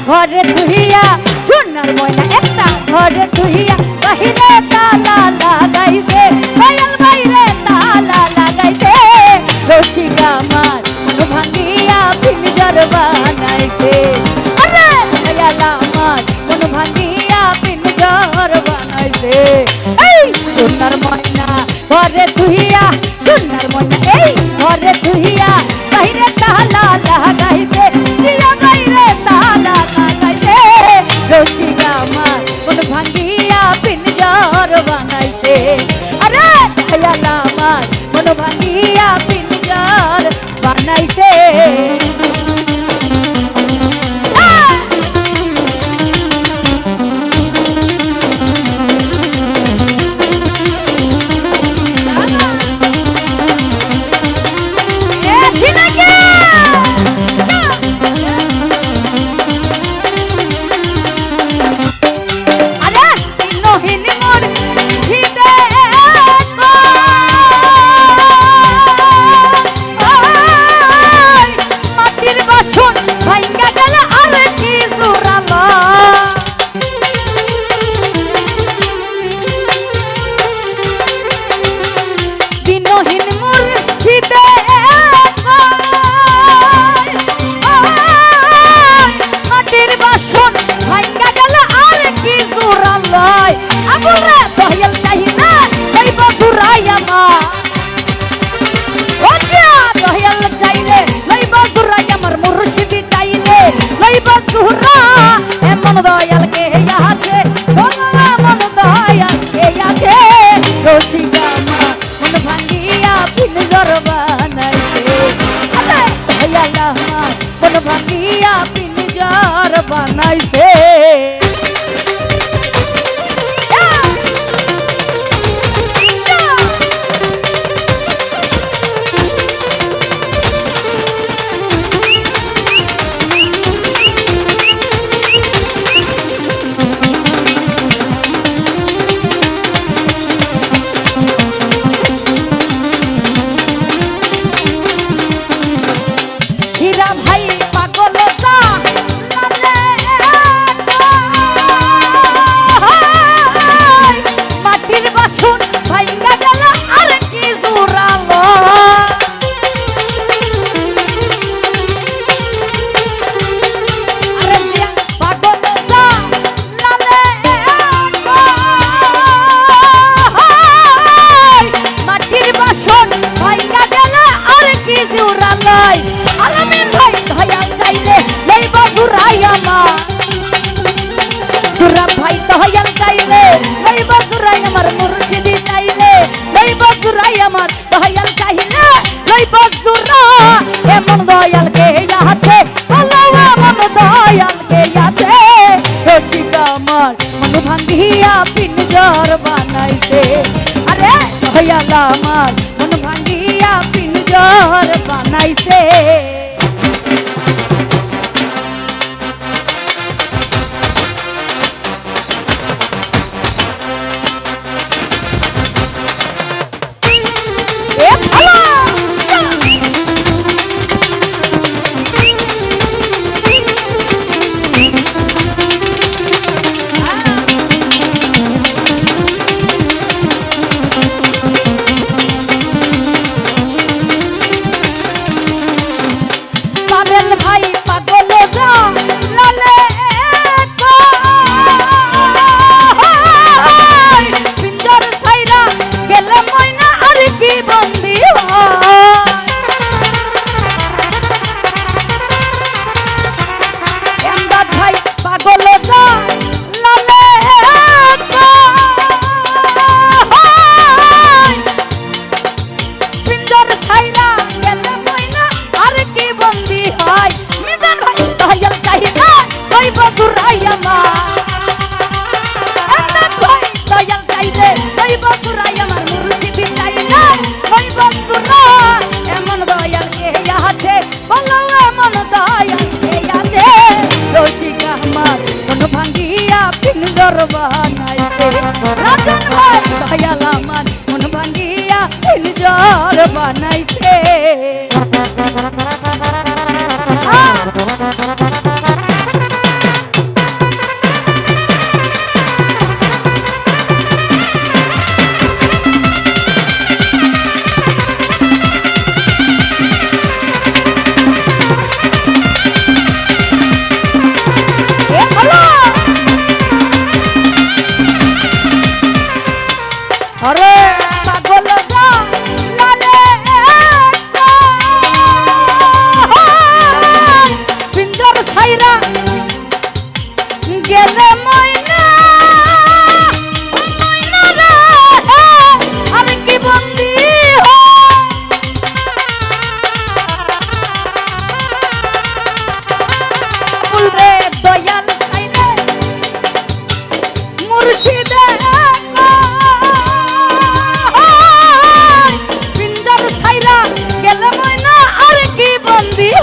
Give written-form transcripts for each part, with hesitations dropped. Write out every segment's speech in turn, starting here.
ঘরে তুহিয়া সোনার ময়না একটা ঘরে তুহিয়া বাহিরে তালা লাগাইছে দয়াল বাইরে তালা লাগাইছে রসিক আমার মন ভাঙ্গিয়া পিঞ্জর বানাইছে আরে দয়াল আমার মন ভাঙ্গিয়া পিঞ্জর বানাইছে এই সোনার ময়না ঘরে তুহিয়া সোনার ময়না এই ঘরে তুহিয়া বাহিরে তালা লাগাইছে জিয়া বাইরে তালা লাগাইছে রসিক আমার মন ভাঙ্গিয়া পিঞ্জর বানাইছে আরে দয়াল আমার মন ভাঙ্গিয়া পিঞ্জর বানাইছে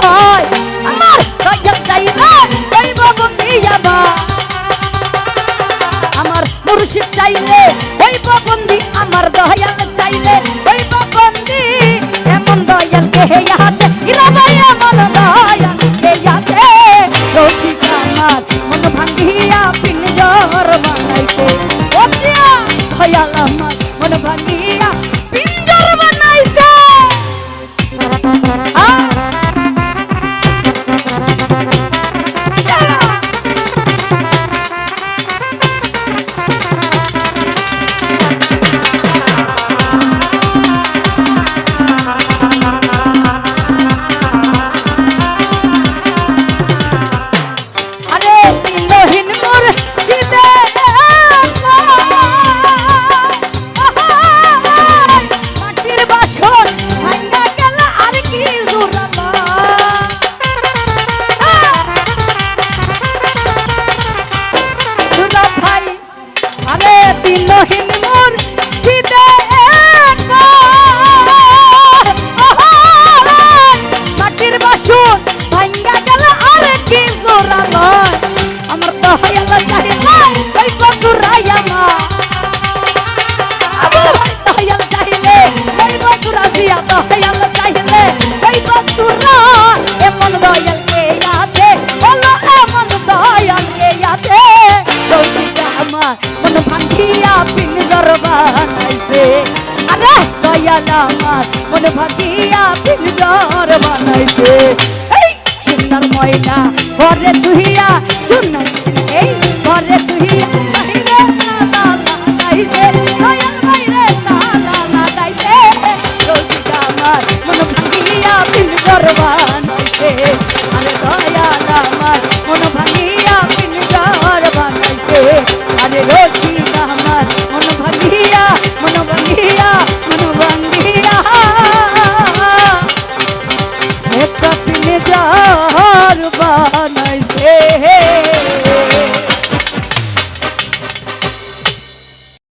হয় আমার দয়াল চাইলে হইব বন্দি আমার মুর্শিদ চাইলে হইব বন্দি আমার দয়াল চাইলে হইব বন্দি এমন দয়াল কে আছে ইলামাই এমন দয়াল কে আছে রসিক আমার মন ভাঙ্গিয়া পিঞ্জর বানাইছে ও প্রিয়া দয়াল আমার মন ভাঙ্গিয়া পিঞ্জর বানাইছে আমার মন ভাগিয়া পিঞ্জর বানাইছে এই সুন্দর ময়না ঘরে তুহিয়া সুন্দর